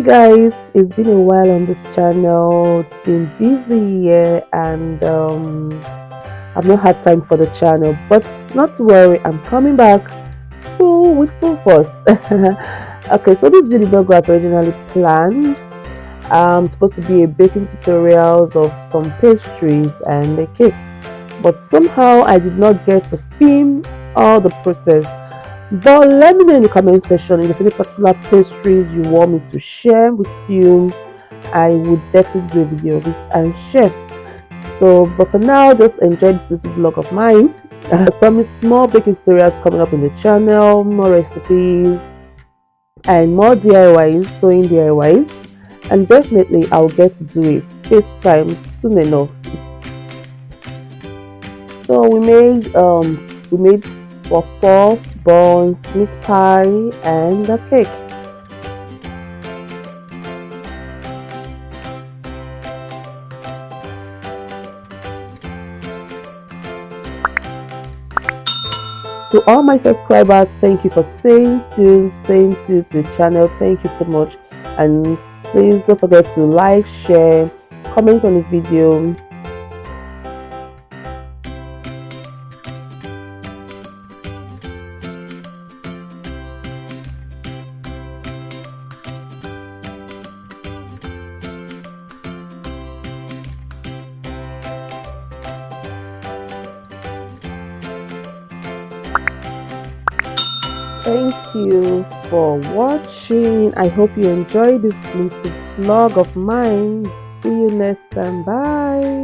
guys, it's been a while on this channel. It's been busy here and I've not had time for the channel, but not to worry, I'm coming back with full force. Okay, so this video blog was originally planned supposed to be a baking tutorials of some pastries and a cake, but somehow I did not get to film all the process. But let me know in the comment section if there's any particular pastries you want me to share with you. I would definitely do a video of it and share. So, but for now, just enjoy this little vlog of mine. I promise more baking tutorials coming up in the channel, more recipes, and more DIYs, sewing DIYs. And definitely, I'll get to do it this time soon enough. So we made puff, buns, meat pie, and a cake. To all my subscribers, thank you for staying tuned to the channel. Thank you so much, and please don't forget to like, share, comment on the video. Thank you for watching. I hope you enjoyed this little vlog of mine. See you next time. Bye.